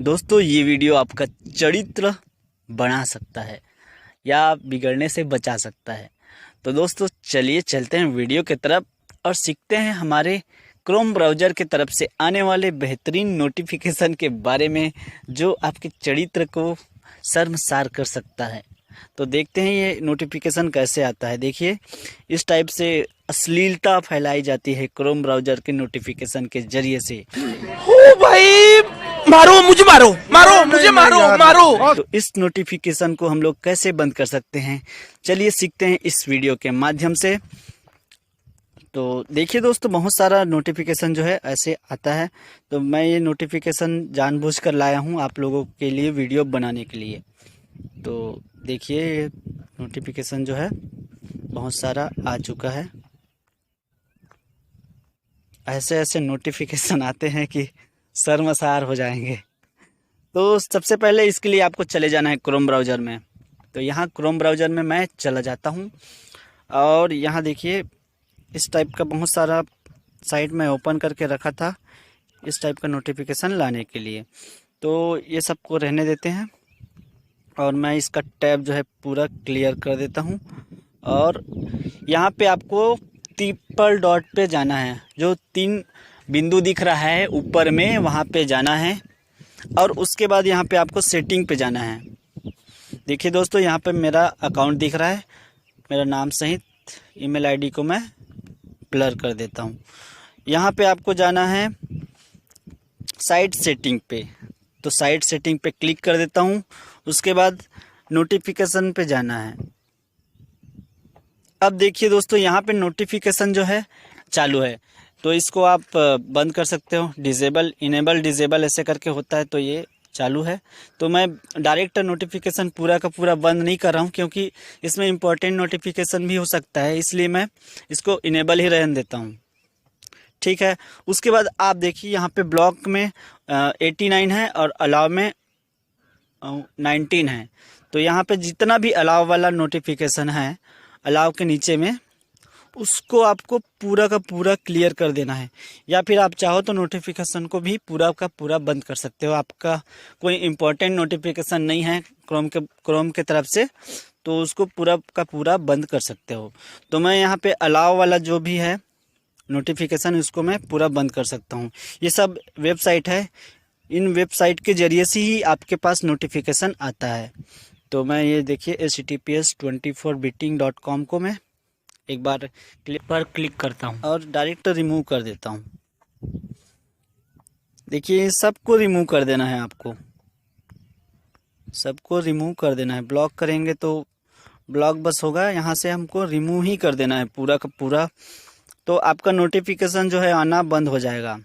दोस्तों ये वीडियो आपका चरित्र बना सकता है या बिगड़ने से बचा सकता है। तो दोस्तों चलिए चलते हैं वीडियो की तरफ और सीखते हैं हमारे क्रोम ब्राउज़र की तरफ से आने वाले बेहतरीन नोटिफिकेशन के बारे में जो आपके चरित्र को शर्मसार कर सकता है। तो देखते हैं ये नोटिफिकेशन कैसे आता है। देखिए इस टाइप से अश्लीलता फैलाई जाती है क्रोम ब्राउज़र के नोटिफिकेशन के जरिए से। ओ भाई मारो मुझे, मारो मुझे, मारो। तो इस नोटिफिकेशन को हम लोग कैसे बंद कर सकते हैं, चलिए सीखते हैं इस वीडियो के माध्यम से। तो देखिए दोस्तों बहुत सारा नोटिफिकेशन जो है ऐसे आता है, तो मैं ये नोटिफिकेशन जानबूझकर लाया हूँ आप लोगों के लिए वीडियो बनाने के लिए। तो देखिए ये नोटिफिकेशन जो है बहुत सारा आ चुका है। ऐसे ऐसे नोटिफिकेशन आते हैं कि शर्मसार हो जाएंगे। तो सबसे पहले इसके लिए आपको चले जाना है क्रोम ब्राउज़र में। तो यहाँ क्रोम ब्राउज़र में मैं चला जाता हूँ और यहाँ देखिए इस टाइप का बहुत सारा साइट में ओपन करके रखा था इस टाइप का नोटिफिकेशन लाने के लिए। तो ये सबको रहने देते हैं और मैं इसका टैब जो है पूरा क्लियर कर देता हूँ। और यहाँ पे आपको ट्रिपल डॉट पे जाना है, जो 3 बिंदु दिख रहा है ऊपर में, वहाँ पे जाना है। और उसके बाद यहाँ पे आपको सेटिंग पे जाना है। देखिए दोस्तों यहाँ पे मेरा अकाउंट दिख रहा है, मेरा नाम सहित ईमेल आईडी को मैं ब्लर कर देता हूँ। यहाँ पे आपको जाना है साइट सेटिंग पे, तो साइट सेटिंग पे क्लिक कर देता हूँ। उसके बाद नोटिफिकेशन पे जाना है। अब देखिए दोस्तों यहाँ पे नोटिफिकेशन जो है चालू है, तो इसको आप बंद कर सकते हो। डिजेबल इनेबल डिजेबल ऐसे करके होता है, तो ये चालू है। तो मैं डायरेक्ट नोटिफिकेशन पूरा का पूरा बंद नहीं कर रहा हूँ क्योंकि इसमें इम्पोर्टेंट नोटिफिकेशन भी हो सकता है, इसलिए मैं इसको इनेबल ही रहने देता हूँ। ठीक है, उसके बाद आप देखिए यहाँ पे ब्लॉक में 89 है और अलाव में 19 है। तो यहाँ पे जितना भी अलाव वाला नोटिफिकेशन है अलाव के नीचे में, उसको आपको पूरा का पूरा क्लियर कर देना है। या फिर आप चाहो तो नोटिफिकेशन को भी पूरा का पूरा बंद कर सकते हो। आपका कोई इम्पोर्टेंट नोटिफिकेशन नहीं है क्रोम के तरफ से, तो उसको पूरा का पूरा बंद कर सकते हो। तो मैं यहाँ पे अलाव वाला जो भी है नोटिफिकेशन, उसको मैं पूरा बंद कर सकता हूँ। ये सब वेबसाइट है, इन वेबसाइट के जरिए से ही आपके पास नोटिफिकेशन आता है। तो मैं ये देखिए https:24beating.com को मैं एक बार क्लिक करता हूँ और डायरेक्ट रिमूव कर देता हूँ। देखिए सबको रिमूव कर देना है, आपको सबको रिमूव कर देना है। ब्लॉक करेंगे तो ब्लॉक बस होगा, यहाँ से हमको रिमूव ही कर देना है पूरा का पूरा। तो आपका नोटिफिकेशन जो है आना बंद हो जाएगा।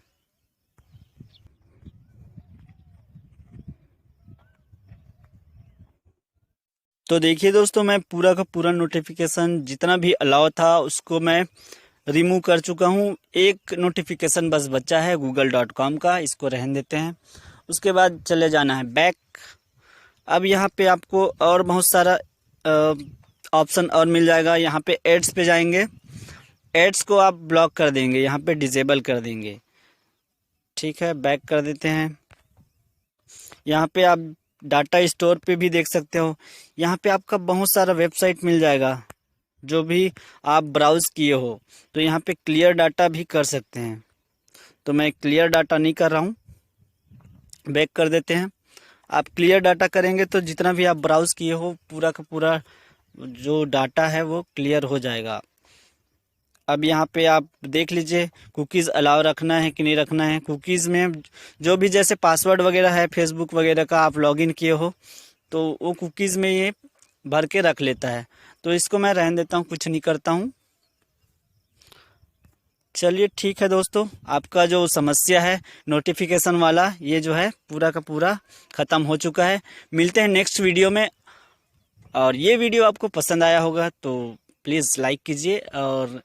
तो देखिए दोस्तों मैं पूरा का पूरा नोटिफिकेशन जितना भी अलाउ था उसको मैं रिमूव कर चुका हूँ। एक नोटिफिकेशन बस बचा है google.com का, इसको रहने देते हैं। उसके बाद चले जाना है बैक। अब यहाँ पे आपको और बहुत सारा ऑप्शन और मिल जाएगा। यहाँ पे एड्स पे जाएंगे, एड्स को आप ब्लॉक कर देंगे, यहाँ पे डिसेबल कर देंगे। ठीक है, बैक कर देते हैं। यहाँ पे आप डाटा स्टोर पे भी देख सकते हो। यहाँ पे आपका बहुत सारा वेबसाइट मिल जाएगा जो भी आप ब्राउज़ किए हो, तो यहाँ पे क्लियर डाटा भी कर सकते हैं। तो मैं क्लियर डाटा नहीं कर रहा हूँ, बैक कर देते हैं। आप क्लियर डाटा करेंगे तो जितना भी आप ब्राउज़ किए हो पूरा का पूरा जो डाटा है वो क्लियर हो जाएगा। अब यहाँ पे आप देख लीजिए कुकीज़ अलाउ रखना है कि नहीं रखना है। कुकीज़ में जो भी जैसे पासवर्ड वगैरह है फेसबुक वगैरह का आप लॉगिन किए हो, तो वो कुकीज़ में ये भर के रख लेता है। तो इसको मैं रहने देता हूँ, कुछ नहीं करता हूँ। चलिए ठीक है दोस्तों, आपका जो समस्या है नोटिफिकेशन वाला ये जो है पूरा का पूरा ख़त्म हो चुका है। मिलते हैं नेक्स्ट वीडियो में। और ये वीडियो आपको पसंद आया होगा तो प्लीज़ लाइक कीजिए और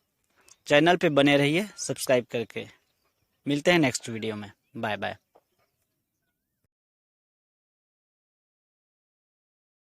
चैनल पे बने रहिए सब्सक्राइब करके। मिलते हैं नेक्स्ट वीडियो में। Bye bye.